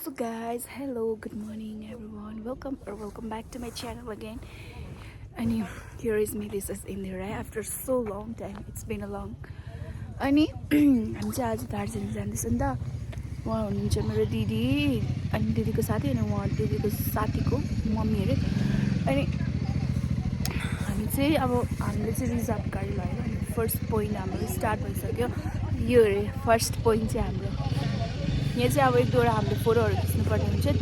So guys, hello, good morning everyone. Welcome back to my channel again. And here is me. This is Indira. After so long time, it's been a long. अनि हामी चाहिँ आज दार्जिलिङ जाँदैछ नि त उहाँ हुनुहुन्छ मेरो दिदी अनि दिदीको साथी अनि उहाँ दिदीको साथीको मम्मी अरे अनि हामी चाहिँ अब हामीले चाहिँ रिजर्भ गाडी लगाएर अनि फर्स्ट पोइन्ट हाम्रो स्टार्ट भइसक्यो यो अरे फर्स्ट पोइन्ट चाहिँ हाम्रो यहाँ चाहिँ अब एक दुईवटा हामीले फोटोहरू खिच्नुपर्ने हुन्छ अनि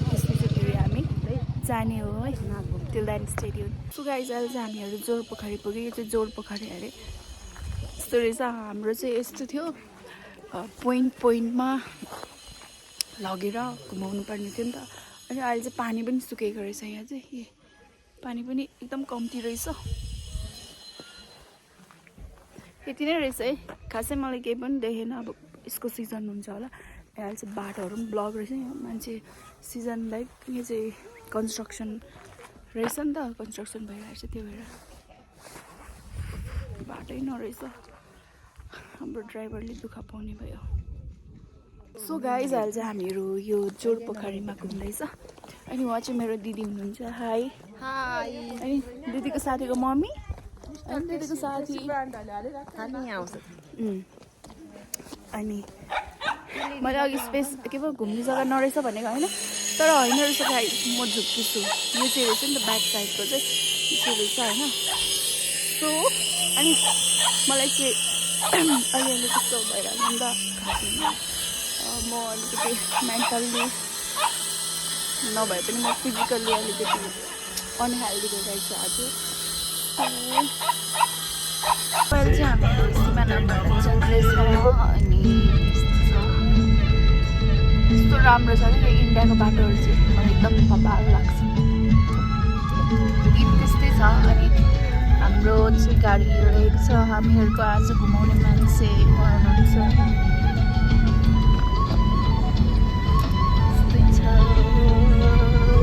त्यसपछि फेरि हामी जाने हो है till then stadium so guys अहिले चाहिँ हामीहरू जोरपोखरी पुग्यो यो चाहिँ जोरपोखरी अरे यस्तो रहेछ हाम्रो चाहिँ यस्तो थियो पोइन्टमा लगेर घुमाउनु पर्ने थियो नि त अनि अहिले चाहिँ पानी पनि सुकेको रहेछ यहाँ चाहिँ पानी पनि एकदम कम्ती रहेछ यति नै रहेछ है खासै मलाई केही पनि देखेन अब यसको सिजन हुन्छ होला अहिले चाहिँ बाटोहरू पनि ब्लक रहेछ यहाँ मान्छे सिजन लाइक यहाँ चाहिँ कन्स्ट्रक्सन रहेछ नि त कन्स्ट्रक्सन भइरहेछ त्यो भएर बाटै नरहेछ हाम्रो ड्राइभरले दुःख पाउने भयो सो गाइज अहिले चाहिँ हामीहरू यो जोरपोखरीमा घुम्दैछ अनि उहाँ चाहिँ मेरो दिदी हुनुहुन्छ हाई हाई अनि दिदीको साथीको मम्मी अनि दिदीको साथी अनि मैले अघि स्पेस के पो घुम्ने जग्गा नरहेछ भनेको होइन तर होइन रहेछ गाइज म झुक्किछु यो चाहिँ रहेछ नि त ब्याक साइडको चाहिँ यो चाहिँ रहेछ होइन सो अनि मलाई चाहिँ अहिले कस्तो भइरहेको नि त म अलिकति मेन्टल्ली नभए पनि म फिजिकल्ली अलिकति अनहेल्दी भइरहेको छु आज अहिले चाहिँ हामी सिमानाबाट जाँदैछौँ अनि यस्तो राम्रो छ कि इन्डियाको बाटोहरू चाहिँ मलाई एकदम भबाल लाग्छ गीत त्यस्तै छ अनि हाम्रो चाहिँ गाडी रहेको छ हामीहरूको आज घुमाउने मान्छे हुनुहुन्छ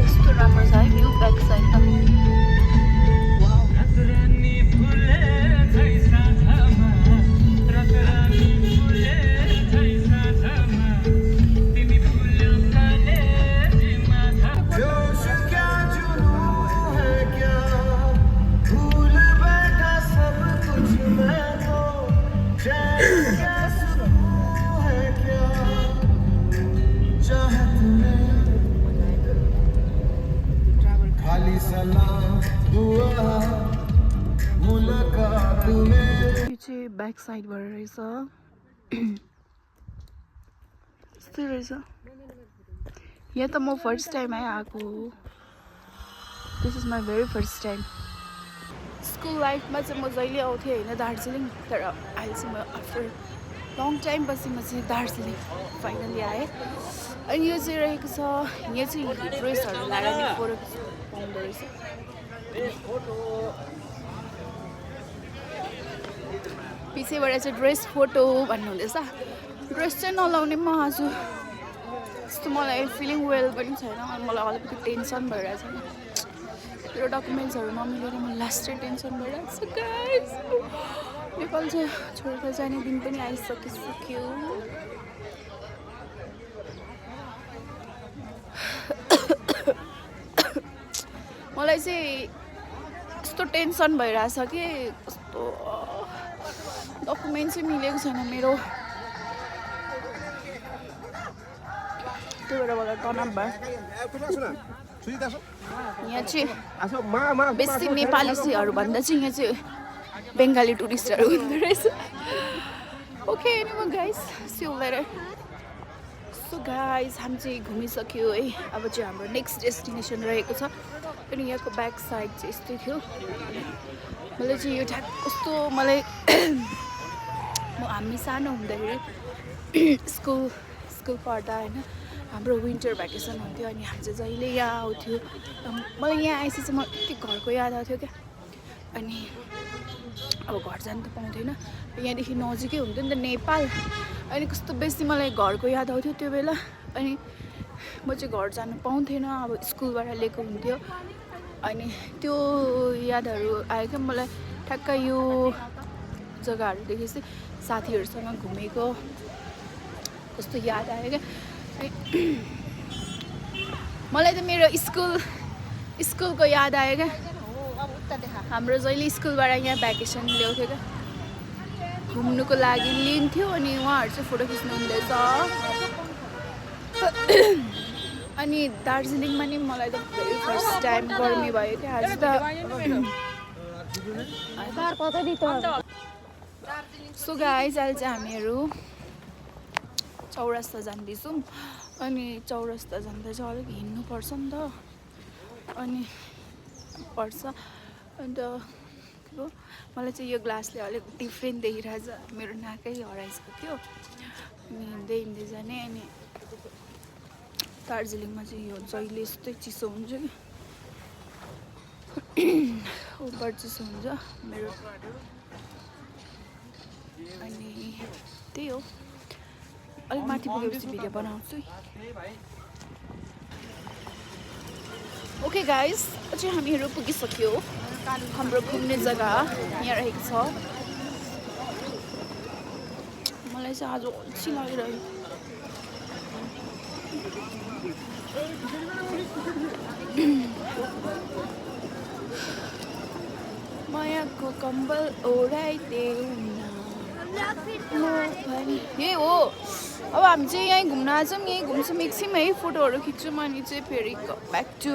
यस्तो राम्रो छ है भ्यू ब्याक साइड चाहिँ ब्याक साइडबाट रहेछ यस्तै रहेछ यहाँ त म फर्स्ट टाइम आएको this is my very first time school लाइफमा चाहिँ म जहिले आउँथेँ होइन दार्जिलिङ तर अहिले चाहिँ म आफ्टर लङ टाइम पछि म चाहिँ दार्जिलिङ फाइनली आएँ अनि यो चाहिँ रहेको छ यहाँ चाहिँ ड्रेसहरू लगाएर नि फोटो पाउँदो रहेछ पछिबाट चाहिँ ड्रेस फोटो भन्नुहुँदैछ ड्रेस चाहिँ नलाउने म आज यस्तो मलाई फिलिङ वेल पनि छैन मलाई अलिकति टेन्सन भइरहेछ मेरो डकुमेन्ट्सहरू नमिलेर म लास्टै टेन्सन भइरहेको छ गाइस नेपाल चाहिँ छोडेर जाने दिन पनि आइसकिसक्यो मलाई चाहिँ यस्तो टेन्सन भइरहेछ कि कस्तो डकुमेन्ट चाहिँ मिलेको छैन मेरो त्यही भएर मलाई तनाव भयो यहाँ चाहिँ बेसी नेपालीहरू भन्दा चाहिँ यहाँ चाहिँ बङ्गाली टुरिस्टहरू हुँदो रहेछ okay anyone guys see you later so guys हामी चाहिँ घुमिसक्यो है अब चाहिँ हाम्रो नेक्स्ट डेस्टिनेसन रहेको छ अनि यहाँको ब्याक साइड चाहिँ यस्तै थियो मलाई चाहिँ यो ठ्याक कस्तो मलाई हामी सानो हुँदाखेरि स्कुल पढ्दा होइन हाम्रो विन्टर भ्याकेसन हुन्थ्यो अनि हामी चाहिँ जहिले यहाँ आउँथ्यो मलाई यहाँ आएपछि चाहिँ मलाई यति घरको याद आउँथ्यो क्या अनि अब घर जानु त पाउँथेन यहाँदेखि नजिकै हुन्थ्यो नि त नेपाल अनि कस्तो बेसी मलाई घरको याद आउँथ्यो त्यो बेला अनि म चाहिँ घर जानु पाउँथेन अब स्कुलबाट लिएको हुन्थ्यो अनि त्यो यादहरू आयो क्या मलाई ठ्याक्क यो जग्गाहरूदेखि चाहिँ साथीहरूसँग घुमेको कस्तो याद आयो क्या मलाई त मेरो स्कुलको याद आयो क्या हाम्रो जहिले स्कुलबाट यहाँ भ्याकेसन ल्याउँथ्यो क्या घुम्नुको लागि लिन्थ्यो अनि उहाँहरू चाहिँ फोटो खिच्नु हुँदैछ अनि दार्जिलिङमा नि मलाई त भेरी फर्स्ट टाइम गर्मी भयो क्या आज त सो गाइज अहिले चाहिँ हामीहरू चौरस्ता जाँदैछौँ अनि चौरस्ता जाँदा चाहिँ अलिक हिँड्नुपर्छ नि त अनि पर्छ अन्त मलाई चाहिँ यो ग्लासले अलिक डिफ्रेन्ट देखिरहेछ मेरो नाकै हराइसकेको थियो अनि हिँड्दै हिँड्दै जाने अनि दार्जिलिङमा चाहिँ यो जहिले यस्तै चिसो हुन्छ कि ओभर चिसो हुन्छ मेरो अनि त्यही हो अलिक माथि पुगेपछि भिडियो बनाउँछु ओके गाइस अझै हामीहरू पुगिसक्यो हाम्रो घुम्ने जग्गा यहाँ रहेको छ मलाई चाहिँ आज अल्छी लागिरह्यो मायाको कम्बल ओढाइदेऊ यही हो अब हामी चाहिँ यहीँ घुम्न आउँछौँ यहीँ घुम्छौँ एकछिन है फोटोहरू खिच्छौँ अनि चाहिँ फेरि ब्याक टु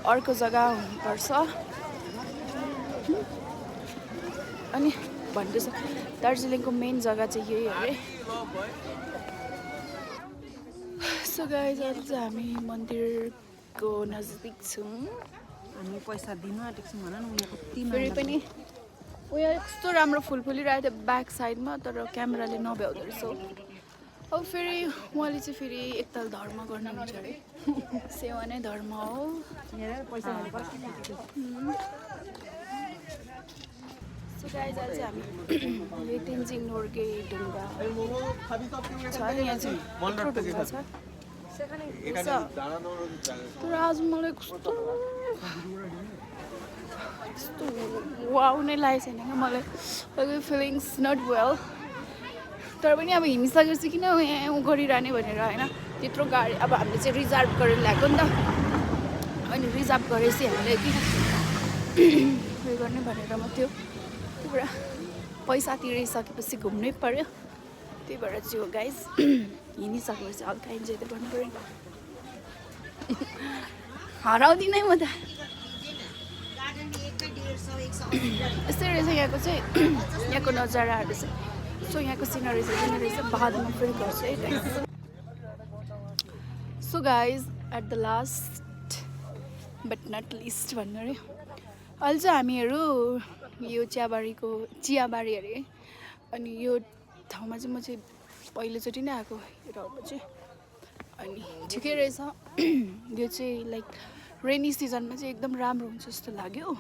अर्को जग्गा हुनुपर्छ अनि भन्दैछ दार्जिलिङको मेन जग्गा चाहिँ यही अरे सो गाइस अहिले चाहिँ हामी मन्दिरको नजिक छौँ हामी पैसा दिनु आँटेको छौँ भन न उयो कति फेरि पनि उयो कस्तो राम्रो फुल फुलिरहेको थियो ब्याक साइडमा तर क्यामेराले नभ्याउँदो रहेछ अब फेरि उहाँले चाहिँ फेरि एकताल धर्म गर्नुहुन्छ अरे सेवा नै धर्म हो पैसा सो गाइस आज चाहिँ हामी तेन्जिङ नोर्गे ढुङ्गा छ यहाँ चाहिँ कत्रो ढुङ्गा छ तर आज मलाई कस्तो वाउ नै लागेको छैन क्या मलाई फिलिङ्स नट वेल तर पनि अब हिँडिसकेपछि किन यहाँ गरिरहने भनेर होइन त्यत्रो गाडी अब हामीले चाहिँ रिजर्भ गरेर ल्याएको नि त अनि रिजर्भ गरेपछि हामीले किन उयो गर्ने भनेर म त्यो भएर पैसा तिरिसकेपछि घुम्नै पर्यो त्यही भएर चाहिँ हो गाइस हिँडिसकेपछि हल्का इन्जोय त गर्नु पऱ्यो हराउँदिनै म त यस्तै रहेछ यहाँको चाहिँ यहाँको नजाराहरू चाहिँ सो यहाँको सिनरी चाहिँ रहेछ बादमा फेरि गर्छ है guys so guys at the last but not least भन्नु अरे अहिले चाहिँ हामीहरू यो चियाबारी अरे अनि यो ठाउँमा चाहिँ म चाहिँ पहिलोचोटि नै आएको यो ठाउँमा चाहिँ अनि ठिकै रहेछ यो चाहिँ लाइक रेनी सिजनमा चाहिँ एकदम राम्रो हुन्छ जस्तो लाग्यो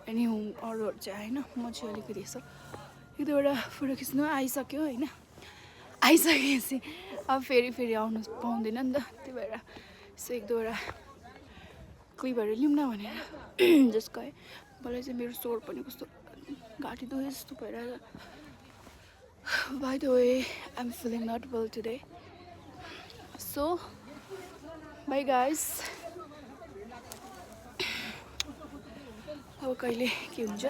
अनि अरूहरू चाहिँ आएन म चाहिँ अलिकति यसो एक दुईवटा फोटो खिच्नु आइसक्यो होइन आइसकेपछि अब फेरि आउनु पाउँदैन नि त त्यही भएर यसो एक दुईवटा क्लिपहरू लिउँ न भनेर जस्ट गएँ मलाई चाहिँ मेरो स्वर पनि कस्तो घाँटी दुखे जस्तो भइरहेको by the way I am feeling not well today so bye guys अब कहिले के हुन्छ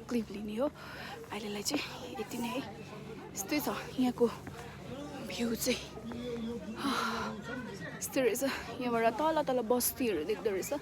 क्लिप लिने हो अहिलेलाई चाहिँ यति नै है यस्तै छ यहाँको भ्यू चाहिँ यस्तो रहेछ यहाँबाट तल तल बस्तीहरू देख्दो रहेछ